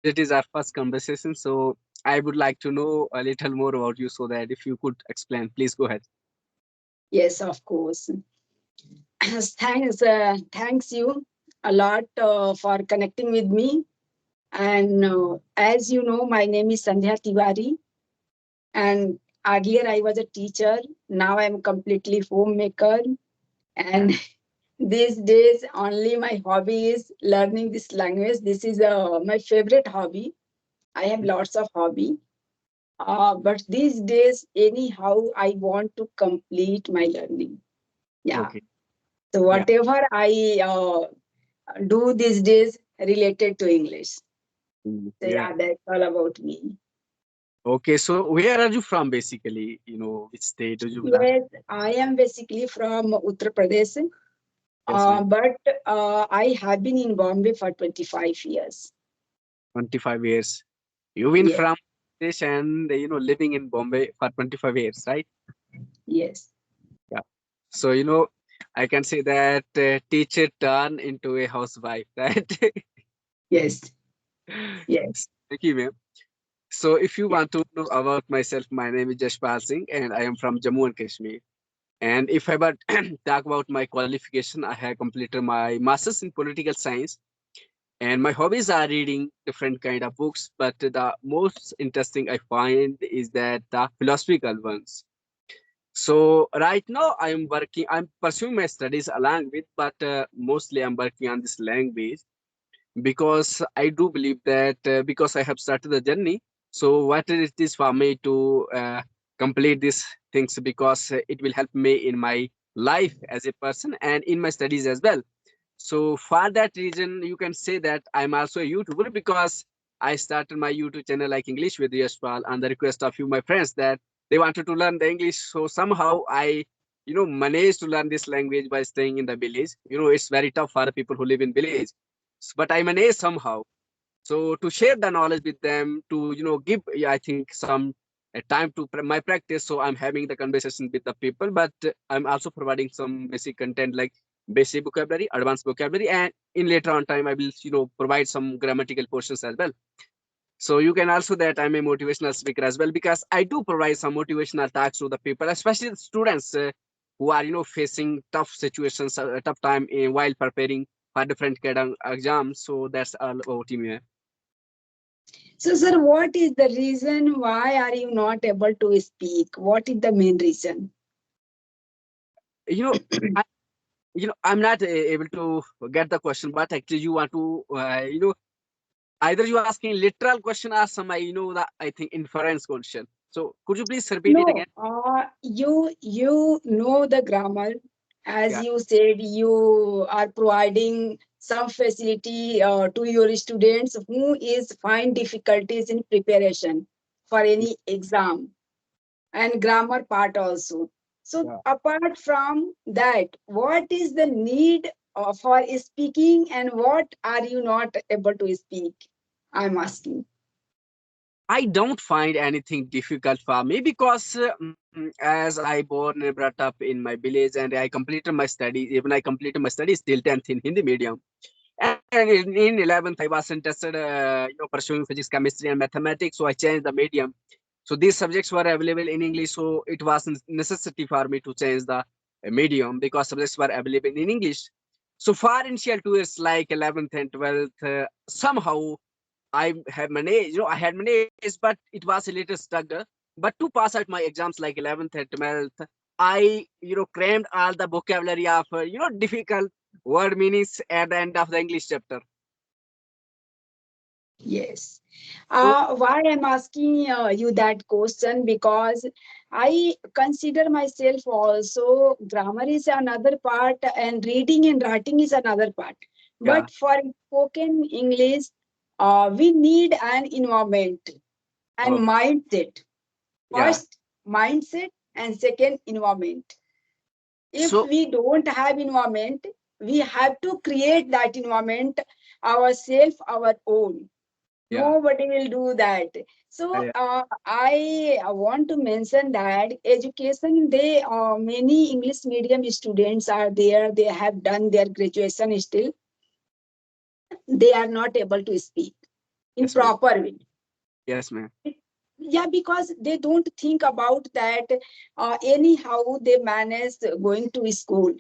it is our first conversation, so I would like to know a little more about you. So that if you could explain, please go ahead. Yes, of course. Thanks you a lot for connecting with me. And as you know, my name is Sandhya Tiwari, and earlier I was a teacher. Now I'm completely homemaker, and these days only my hobby is learning this language. This is my favorite hobby. I have lots of hobby, but these days anyhow I want to complete my learning. Yeah. Okay. So Yeah. whatever I do these days related to English. So Yeah. yeah, that's all about me. Okay. So where are you from, basically? Which state do you belong? Yes, I am basically from Uttar Pradesh, Yes, ma'am. but I have been in Bombay for 25 years. 25 years. You've been Yes, from this and living in Bombay for 25 years, right? yes, Yeah. So I can say that teacher turned into a housewife, right? yes, yes, Thank you, ma'am. So if you yes. want to know about myself, my name is Jashpal Singh and I am from Jammu and Kashmir. And if I were talk about my qualification, I have completed my master's in political science. And my hobbies are reading different kind of books, but the most interesting I find is that the philosophical ones. So right now I'm pursuing my studies along with, but mostly I'm working on this language because I do believe that because I have started the journey, so what it is for me to complete these things because it will help me in my life as a person and in my studies as well. So for that reason, you can say that I'm also a YouTuber because I started my YouTube channel like English with Yashpal on the request of few my friends that they wanted to learn the English. So somehow I, managed to learn this language by staying in the village. It's very tough for the people who live in village, but I managed somehow. So to share the knowledge with them, to give, yeah, I think some time to my practice. So I'm having the conversation with the people, but I'm also providing some basic content like basic vocabulary, advanced vocabulary, and in later on time I will provide some grammatical portions as well. So you can also that I'm a motivational speaker as well because I do provide some motivational talks to the people, especially the students who are facing tough situations, tough time while preparing for different kind of exams. So that's all about me. So, sir, what is the reason why are you not able to speak? What is the main reason? You know, I, I'm not able to get the question, but actually you want to, either you asking literal question or some, the I think inference question. So could you please repeat it No, again? you know the grammar. As Yeah. you said, you are providing some facility to your students who is find difficulties in preparation for any exam and grammar part also. So Yeah. apart from that, what is the need for speaking and what are you not able to speak? I'm asking. I don't find anything difficult for me because as I born and brought up in my village and I completed my studies, even I completed my studies till 10th in Hindi medium. And in 11th, I was interested, pursuing physics, chemistry, and mathematics. So I changed the medium. So these subjects were available in English. So it was necessity for me to change the medium because subjects were available in English. So for initial 2 years, like 11th and 12th, somehow I had managed, but it was a little struggle. But to pass out my exams like 11th and 12th, I, crammed all the vocabulary of, difficult word meanings at the end of the English chapter. Yes. So, Why I'm asking you that question because I consider myself also grammar is another part and reading and writing is another part. yeah, But for spoken English, we need an environment and okay, mindset. yeah. First, mindset and second, environment. If So, we don't have environment, we have to create that environment ourselves, our own. yeah, Nobody will do that. So yeah, I want to mention that education, they many English medium students are there. They have done their graduation still, but they are not able to speak. in Yes, ma'am. proper way. Yes, ma'am. Yeah, because they don't think about that. Anyhow they manage going to school,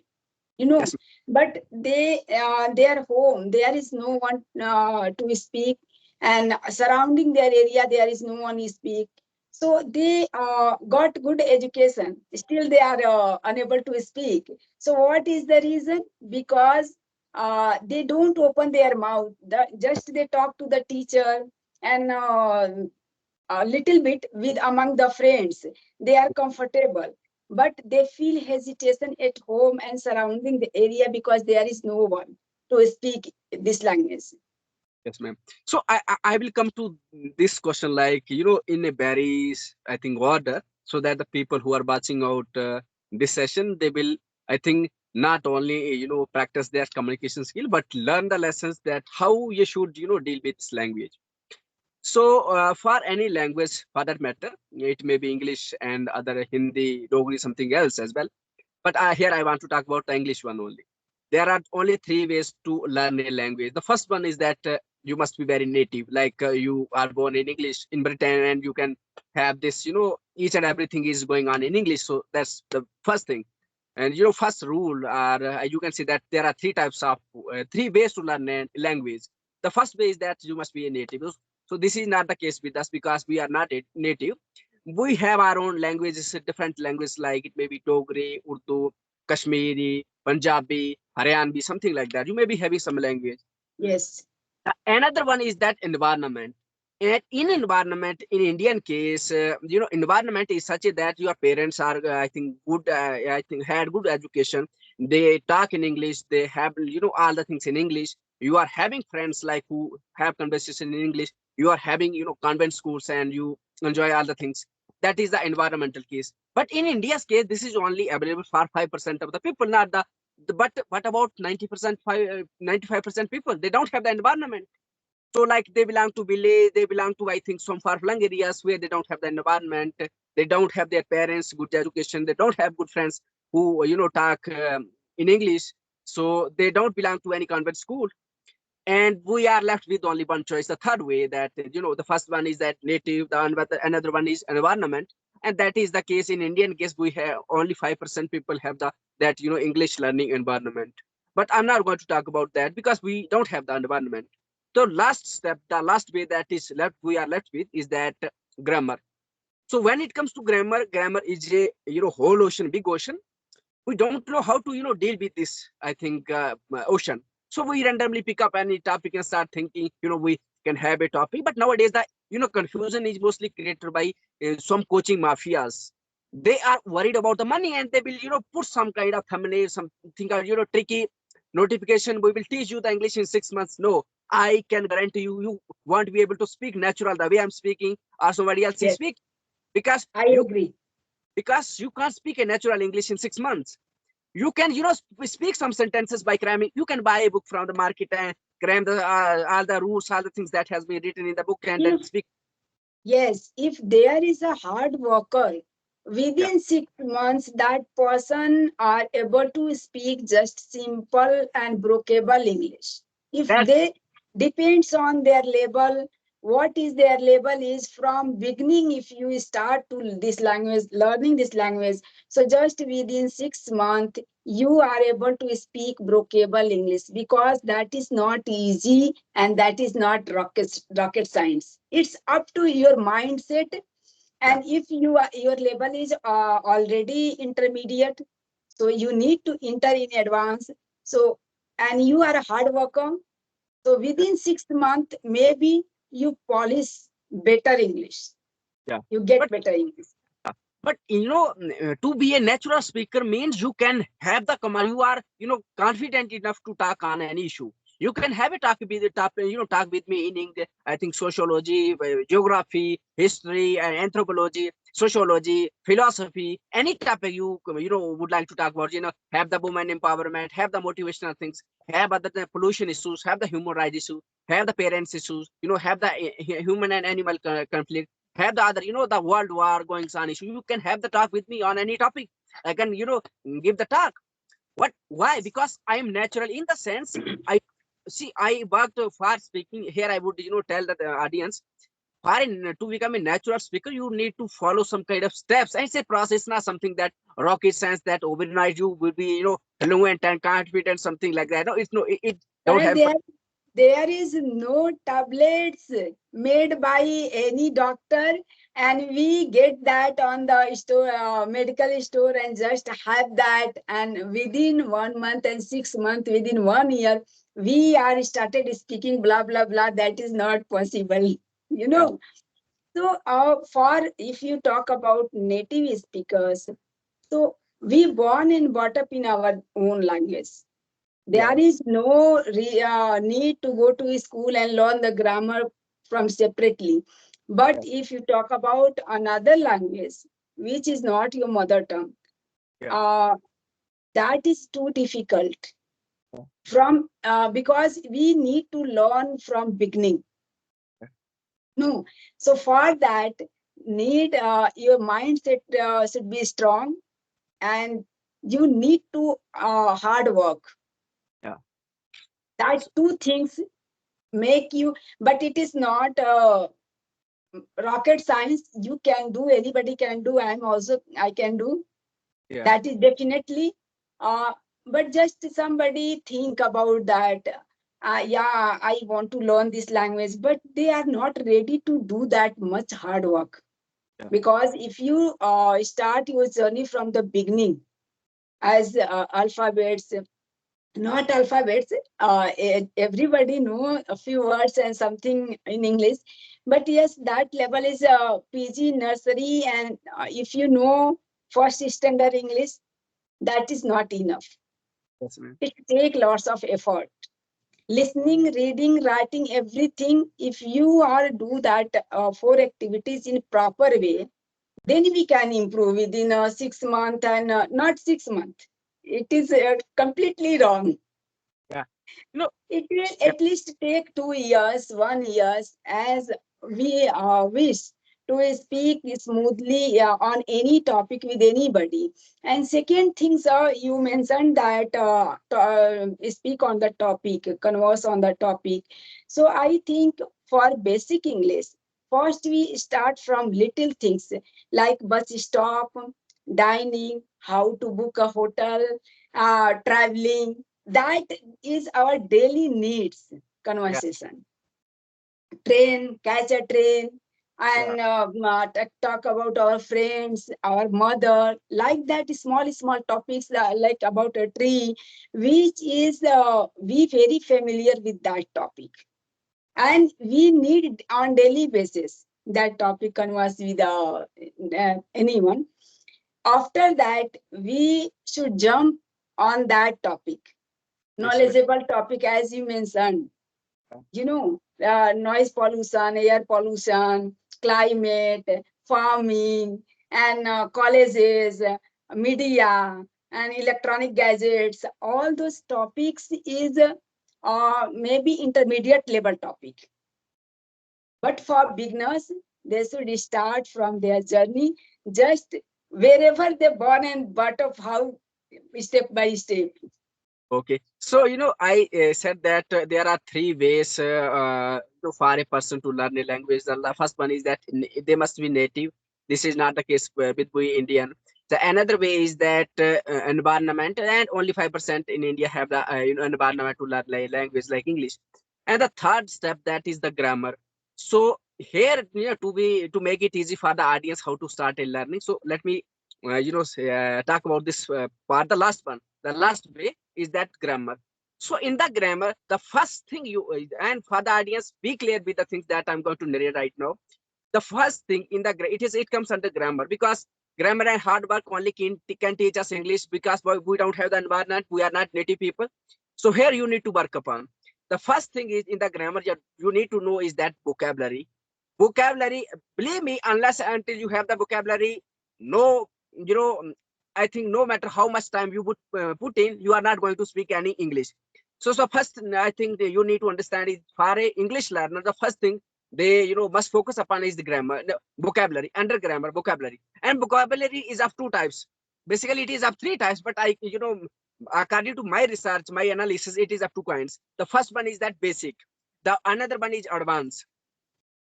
you know, Yes, ma'am. but their home there is no one to speak, and surrounding their area there is no one to speak. So they got good education, still they are unable to speak. So what is the reason? Because they don't open their mouth, just they talk to the teacher, and a little bit with among the friends they are comfortable, but they feel hesitation at home and surrounding the area because there is no one to speak this language. Yes, ma'am. So I will come to this question, like, in a very, I think, order, so that the people who are watching out this session, they will, I think, not only, practice their communication skill, but learn the lessons that how you should, deal with this language. So for any language, for that matter, it may be English and other Hindi, Dogri, something else as well. But here I want to talk about the English one only. There are only three ways to learn a language. The first one is that you must be very native, like you are born in English in Britain, and you can have this, each and everything is going on in English. So that's the first thing. And first rule, are you can see that there are three types of three ways to learn a language. The first way is that you must be a native. So this is not the case with us because we are not a native. We have our own languages, different languages, like it may be Dogri, Urdu, Kashmiri, Punjabi, Haryanvi, something like that. You may be having some language. Yes, Another one is that environment. And in environment, in Indian case, environment is such that your parents are, I think, good. I think had good education. They talk in English. They have, all the things in English. You are having friends like who have conversation in English. You are having, convent schools, and you enjoy all the things. That is the environmental case. But in India's case, this is only available for 5% of the people, not but what about 90%, 95% people? They don't have the environment. So like they belong to village, they belong to, I think, some far-flung areas where they don't have the environment. They don't have their parents good education. They don't have good friends who talk in English. So they don't belong to any convent school. And we are left with only one choice. The third way, that the first one is that native, another one is environment. And that is the case in Indian case. We have only 5% people have the that English learning environment. But I'm not going to talk about that because we don't have the environment. So last step, the last way that is left, we are left with, is that grammar. So when it comes to grammar, grammar is a whole ocean, big ocean. We don't know how to deal with this, I think, ocean. So we randomly pick up any topic and start thinking we can have a topic. But nowadays the confusion is mostly created by some coaching mafias. They are worried about the money, and they will put some kind of thumbnail, something tricky notification. We will teach you the English in 6 months. No, I can guarantee you won't be able to speak natural the way I'm speaking or somebody else is yes, speaking, because I you agree. can't speak a natural English in 6 months. You can speak some sentences by cramming. You can buy a book from the market and cram the all the rules, all the things that has been written in the book, and then If speak. Yes, if there is a hard worker, Yeah, within 6 months, that person are able to speak just simple and brokeable English. If that's they depends on their level, what is their level is from beginning. If you start to this language, learning this language, so just within 6 months, you are able to speak brokeable English, because that is not easy and that is not rocket science. It's up to your mindset. yeah, And if your level is already intermediate, so you need to enter in advance. So, and you are a hard worker, so yeah, within 6 months, maybe you polish better English. yeah. You get But better English. but to be a natural speaker means you can have the command. You are confident enough to talk on any issue. You can have a talk with the top, talk with me in English. I think sociology, geography, history, and anthropology, sociology, philosophy, any topic you would like to talk about. Have the woman empowerment, have the motivational things, have other the pollution issues, have the human rights issue, have the parents issues. Have the human and animal conflict, have the other, the world war going on issue. You can have the talk with me on any topic. I can, give the talk. Why? Because I am natural in the sense I see, I worked for speaking. Here I would, tell the audience, to become a natural speaker, you need to follow some kind of steps. And it's a process, not something that rocket science that overnight you will be, fluent and confident, something like that. No, it's no, it don't And happen. there is no tablets made by any doctor, and we get that on the store, medical store, and just have that. And within 1 month and 6 months, within 1 year, we are started speaking blah blah blah. That is not possible, you Yeah, know. So, for if you talk about native speakers, so we born and brought up in our own language. yeah, There is no need to go to school and learn the grammar from separately. But yeah, if you talk about another language, which is not your mother tongue, yeah, uh, that is too difficult. yeah, From because we need to learn from beginning. No, so for that need your mindset should be strong, and you need to hard work. yeah, That so, two things make you, but it is not rocket science. You can do, anybody can do, I can do. yeah, That is definitely uh, but just somebody think about that, yeah, I want to learn this language, but they are not ready to do that much hard work. yeah, Because if you start your journey from the beginning as alphabets, not alphabets, everybody know a few words and something in English, but yes, that level is PG nursery, and if you know first standard English, that is not enough. yes, ma'am. It take lots of effort, listening, reading, writing, everything. If you are do that four activities in proper way, then we can improve within 6 months, and not 6 months, it is completely wrong. Yeah, you know, It will yeah, at least take 2 years, 1 year, as we wish to speak smoothly on any topic with anybody. And second things are, you mentioned that speak on the topic, converse on the topic. So I think for basic English, first we start from little things like bus stop, dining, how to book a hotel, traveling. That is our daily needs yeah, conversation. Train, catch a train, yeah, and talk about our friends, our mother, like that. Small topics like about a tree, which is we very familiar with that topic, and we need on daily basis that topic converse with anyone. After that, we should jump on that topic, yes, ma'am. knowledgeable topic, as you mentioned, Yeah, noise pollution, air pollution, climate, farming, and colleges, media, and electronic gadgets. All those topics is maybe intermediate level topic. But for beginners, they should start from their journey, just wherever they born and but of how, step by step. okay, so I said that there are three ways for a person to learn a language. The first one is that they must be native. This is not the case with we Indian. The another way is that environment, and only 5% in India have the environment to learn language like English. And the third step, that is the grammar. So here, to make it easy for the audience how to start a learning. So let me talk about this part. The last one, the last way is that grammar. So in the grammar, the first thing and for the audience, be clear with the things that I'm going to narrate right now. The first thing in the it comes under grammar, because grammar and hard work only can teach us English, because we don't have the environment, we are not native people. So here you need to work upon. The first thing is in the grammar you need to know is that vocabulary. Vocabulary, believe me, unless until you have the vocabulary, no, you know, I think no matter how much time you would put in, you are not going to speak any English. So first, I think that you need to understand is for a English learner, the first thing they must focus upon is the grammar, the vocabulary, under grammar vocabulary. And vocabulary is of two types. Basically, it is of three types, but I according to my research, my analysis, it is of two kinds. The first one is that basic. The another one is advanced.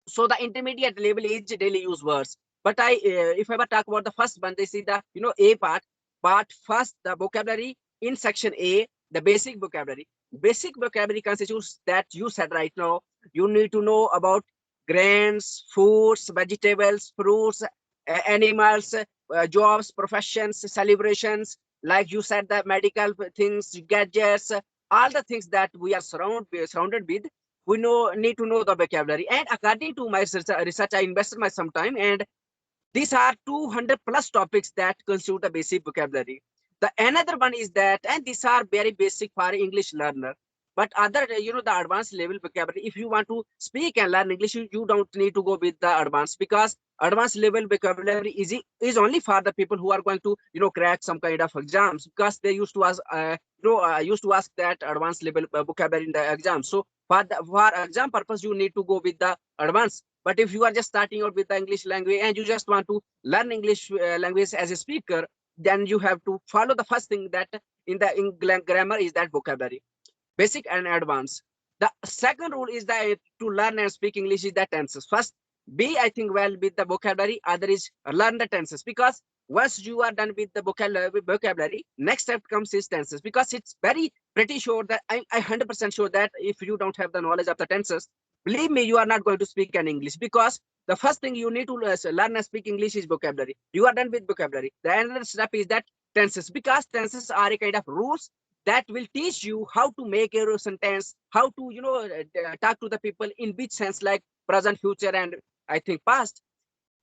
So the intermediate level is daily use words. But if I ever talk about the first one, they see the A part. But first, the vocabulary in section A, the basic vocabulary. Basic vocabulary constitutes that you said right now. You need to know about grains, foods, vegetables, fruits, animals, jobs, professions, celebrations. Like you said, the medical things, gadgets, all the things that we are surrounded with, we need to know the vocabulary. And according to my research, I invested my some time, and these are 200 plus topics that constitute the basic vocabulary. The another one is that, and these are very basic for English learner. But other, the advanced level vocabulary, if you want to speak and learn English, you don't need to go with the advanced, because advanced level vocabulary is only for the people who are going to, crack some kind of exams, because they used to ask, used to ask that advanced level vocabulary in the exam. So for exam purpose, you need to go with the advanced. But if you are just starting out with the English language and you just want to learn English language as a speaker, then you have to follow the first thing that in the grammar is that vocabulary, basic and advanced. The second rule is that to learn and speak English is the tenses. First, be I think well with the vocabulary. Other is learn the tenses, because once you are done with the vocabulary, next step comes is tenses, because it's very pretty sure that I 100% sure that if you don't have the knowledge of the tenses, believe me, you are not going to speak an English, because the first thing you need to learn and speak English is vocabulary. You are done with vocabulary. The another step is that tenses, because tenses are a kind of rules that will teach you how to make a sentence, how to talk to the people in which sense, like present, future, and I think past.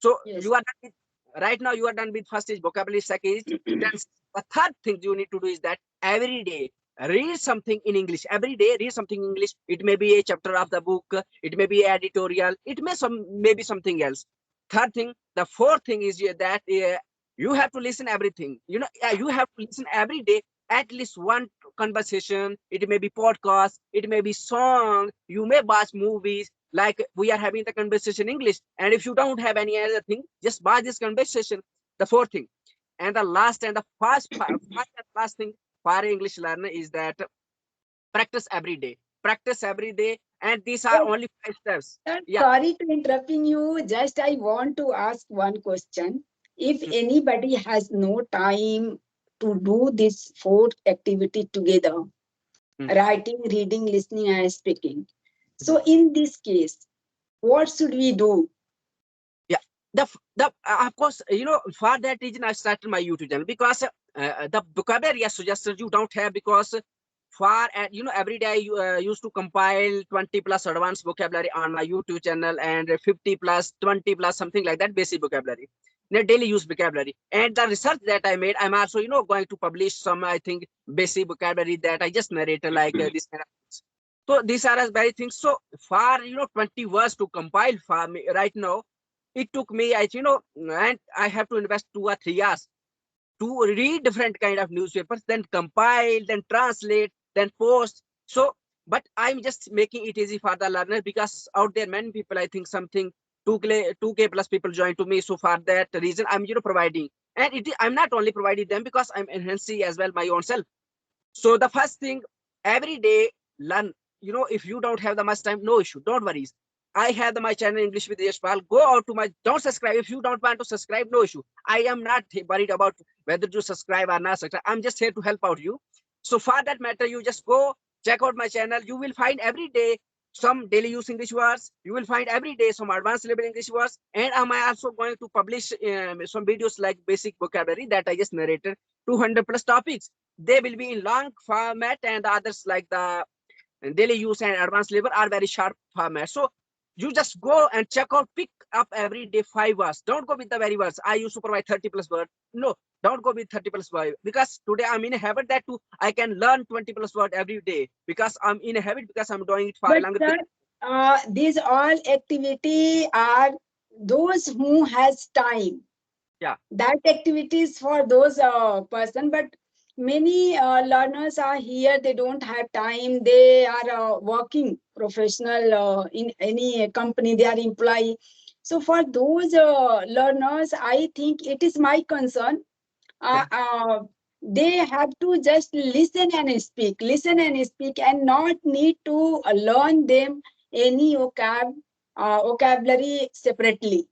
So Yes. you are done with, right now you are done with first is vocabulary, second is tense. The third thing you need to do is that every day read something in English. Every day read something in English. It may be a chapter of the book, it may be editorial, it may maybe something else. Third thing, the fourth thing is that you have to listen everything. You have to listen every day at least one conversation. It may be podcast, it may be song, you may watch movies, like we are having the conversation in English. And if you don't have any other thing, just watch this conversation. The fourth thing. And the last and the last thing for English learner is that practice every day. Practice every day. And these are only 5 steps. Yeah. Sorry to interrupting you. Just I want to ask one question. If Mm, anybody has no time to do this four activity together, mm, writing, reading, listening, and speaking. mhm. So in this case, what should we do? Yeah. The of course, for that reason I started my YouTube channel, because the vocabulary I suggested you don't have, because for every day I used to compile 20 plus advanced vocabulary on my YouTube channel, and 50 plus 20 plus something like that basic vocabulary, daily use vocabulary. And the research that I made, I'm also going to publish some, I think, basic vocabulary that I just narrated, like this kind of things. So these are as very things. So for 20 words to compile for me right now, it took me, and I have to invest 2 or 3 years to read different kind of newspapers, then compile, then translate, then post. So, but I'm just making it easy for the learner, because out there many people, I think something 2K plus people join to me. So for that reason, I'm providing, and I'm not only providing them, because I'm enhancing as well my own self. So the first thing, every day learn. If you don't have the much time, no issue, don't worry. I have my channel English with Yashpal. Go out to my, don't subscribe. If you don't want to subscribe, no issue. I am not worried about whether to subscribe or not subscribe. I'm just here to help out you. So for that matter, you just go check out my channel. You will find every day some daily use English words. You will find every day some advanced level English words. And am I also going to publish some videos like basic vocabulary that I just narrated, 200 plus topics. They will be in long format, and the others like the daily use and advanced level are very short format. So you just go and check out, pick up every day 5 words. Don't go with the very words. I used to provide 30 plus words. No, don't go with 30 plus word, because today I'm in a habit that too I can learn 20 plus word every day, because I'm in a habit, because I'm doing it for a But longer sir, period. these all activity are those who has time. Yeah. That activities for those person, but many learners are here. They don't have time. They are working professional in any company. They are employee. So for those learners, I think it is my concern. Yeah. Uh, uh, they have to just listen and speak, and not need to learn them any vocabulary separately.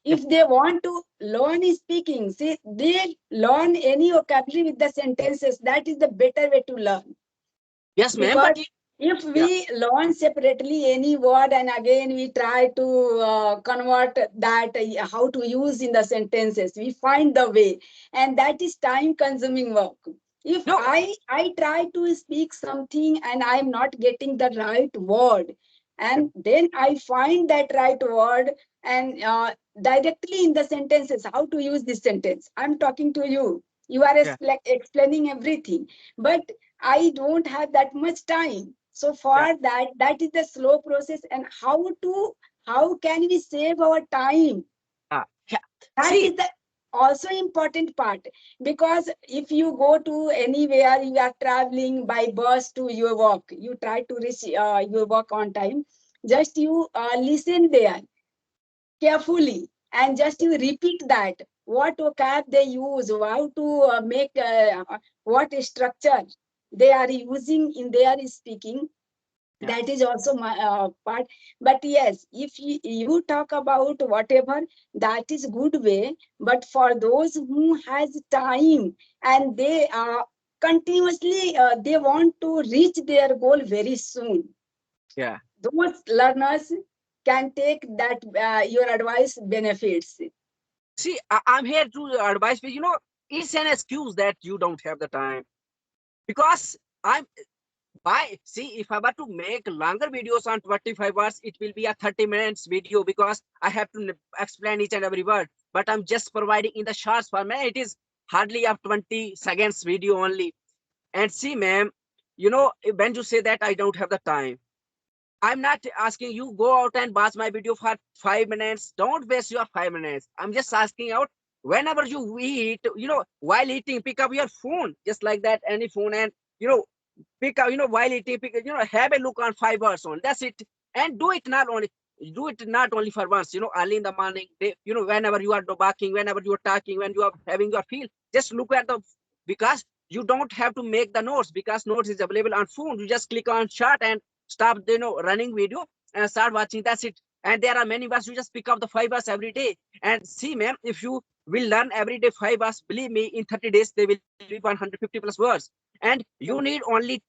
Yeah. If they want to learn speaking, see, they learn any vocabulary with the sentences. That is the better way to learn. Yes, ma'am. Because But if yeah, we learn separately any word and again we try to convert that, how to use in the sentences, we find the way, and that is time consuming work. If no, I try to speak something and I'm not getting the right word, yeah, and then I find that right word, and directly in the sentences how to use this sentence, I'm talking to you, you are yeah, explaining everything, but I don't have that much time. So yeah, for that, that is the slow process. And how can we save our time? yeah. That See, is the also important part, because if you go to anywhere, you are traveling by bus to your work, you try to reach your work on time. Just you listen there carefully, and just you repeat that what vocab they use, how to make what structure they are using in their speaking. yeah, That is also my part. But yes, if you talk about whatever, that is good way. But for those who has time, and they continuously they want to reach their goal very soon, yeah. those learners can take that your advice benefits. See, I'm here to advise you. It's an excuse that you don't have the time, because I'm why see, if I were to make longer videos on 25 hours, it will be a 30 minutes video, because I have to explain each and every word. But I'm just providing in the short format. It is hardly a 20 seconds video only. And see, ma'am, when you say that I don't have the time, I'm not asking you go out and watch my video for 5 minutes. Don't waste your 5 minutes. I'm just asking out, whenever you eat, while eating, pick up your phone, just like that, any phone, and pick up, while eating, have a look on 5 hours on. That's it. And do it not only for once, early in the morning, whenever you are walking, whenever you are talking, when you are having your feel, just look at the, because you don't have to make the notes, because notes is available on phone. You just click on shot and stop, running video, and start watching. That's it. And there are many words. You just pick up the 5 hours every day. And see, ma'am, if you will learn every day 5 hours, believe me, in 30 days, they will be 150 plus words. And you need only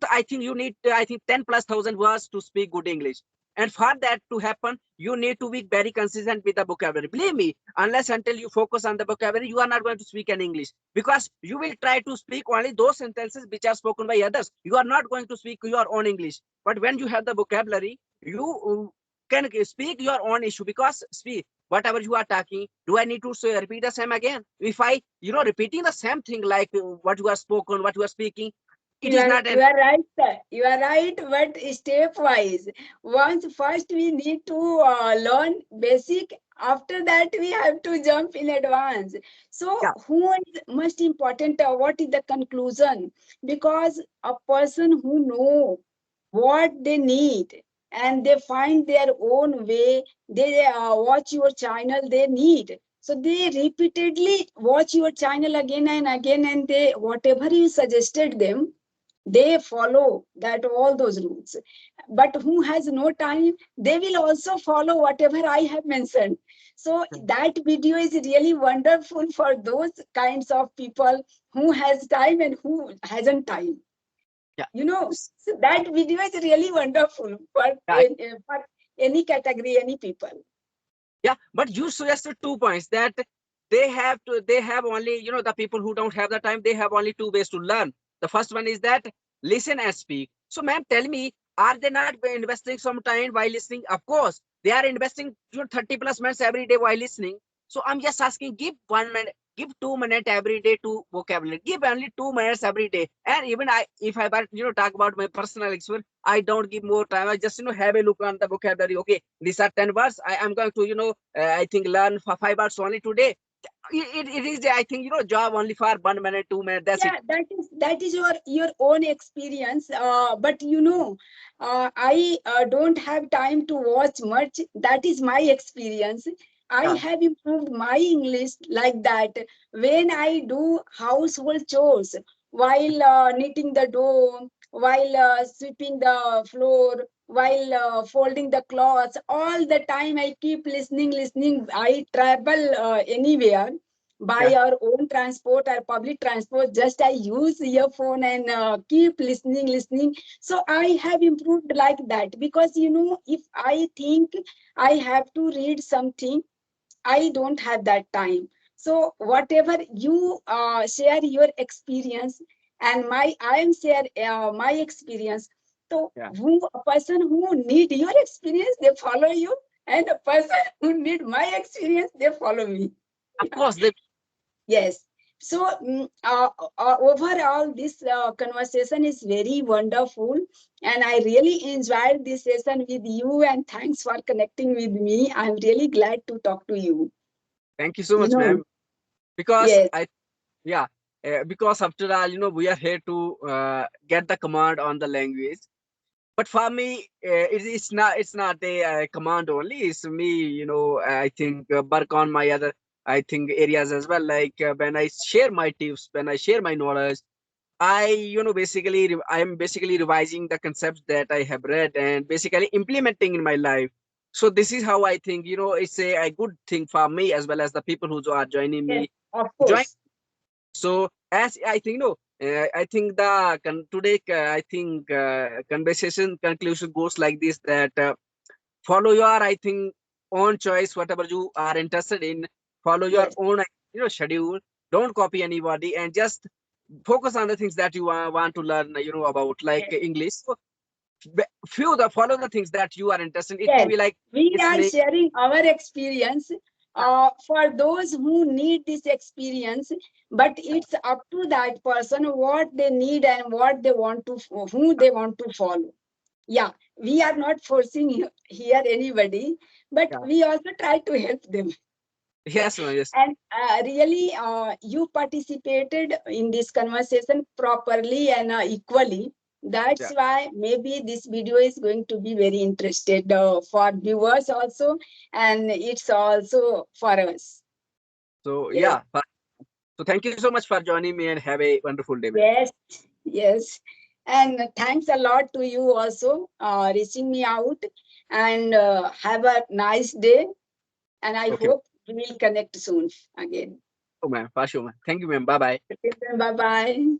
I think you need, I think 10 plus thousand words to speak good English. And for that to happen, you need to be very consistent with the vocabulary. Believe me, unless until you focus on the vocabulary, you are not going to speak an English, because you will try to speak only those sentences which are spoken by others. You are not going to speak your own English. But when you have the vocabulary, you can speak your own issue, because speak whatever you are talking. Do I need to say, repeat the same again? If I, repeating the same thing, like what you are spoken, what you are speaking, it is not an. You are right, sir. You are right, but stepwise. Once first we need to learn basic. After that, we have to jump in advance. So, Yeah, who is most important? What is the conclusion? Because a person who know what they need, and they find their own way, they watch your channel, they need. So they repeatedly watch your channel again and again, and they whatever you suggested them, they follow that all those rules. But who has no time, they will also follow whatever I have mentioned. So that video is really wonderful for those kinds of people who has time and who hasn't time, yeah, so that video is really wonderful yeah, for any category, any people. yeah. But you suggested 2 points, that they have only, the people who don't have the time, they have only two ways to learn. The first one is that listen and speak. So, ma'am, tell me, are they not investing some time while listening? Of course, they are investing 30 plus minutes every day while listening. So I'm just asking, give 1 minute, give 2 minutes every day to vocabulary. Give only 2 minutes every day. And even if I talk about my personal experience, I don't give more time. I just have a look on the vocabulary. Okay, these are 10 words. I am going to I think learn for 5 hours only today. It is, I think, job only for 1 minute, 2 minutes. That's it. Yeah, that is your own experience. But I don't have time to watch much. That is my experience. I Yeah. have improved my English like that when I do household chores while knitting the dough, while sweeping the floor, while folding the clothes. All the time I keep listening. I travel anywhere by Yeah. our own transport or public transport. Just I use earphone and keep listening. So I have improved like that because if I think I have to read something, I don't have that time. So whatever you share your experience, and I am share my experience. So Yeah. who a person who need your experience, they follow you, and a person who need my experience, they follow me. Of course, they. Yes. So overall, this conversation is very wonderful, and I really enjoyed this session with you. And thanks for connecting with me. I'm really glad to talk to you. Thank you so You much, know, ma'am. Because yes, yeah, because after all, we are here to get the command on the language. But for me, it's not a command only. It's me, I think work on my other, I think, areas as well. Like when I share my tips, when I share my knowledge, I am basically revising the concepts that I have read and basically implementing in my life. So this is how I think, it's a good thing for me as well as the people who are joining yes, me. of Join. course. So as I think, I think the today, I think conversation conclusion goes like this: that follow your, I think, own choice, whatever you are interested in. Follow your Yes, own, schedule. Don't copy anybody, and just focus on the things that you want to learn, about, like yes, English. So few the follow the things that you are interested in. It will yes. be like We are listening. sharing our experience for those who need this experience, but it's up to that person what they need and what they want to, who they want to follow. Yeah, we are not forcing here anybody, but Yeah. we also try to help them. Yes, ma'am, yes. And really, you participated in this conversation properly and equally. That's Yeah. why maybe this video is going to be very interested for viewers also, and it's also for us. So Yes, yeah. So thank you so much for joining me and have a wonderful day, ma'am. yes, yes. And thanks a lot to you also reaching me out, and have a nice day. And I Okay, ma'am. hope we will connect soon again. Oh, ma'am. For sure, ma'am. Thank you, ma'am. Bye bye. Bye bye.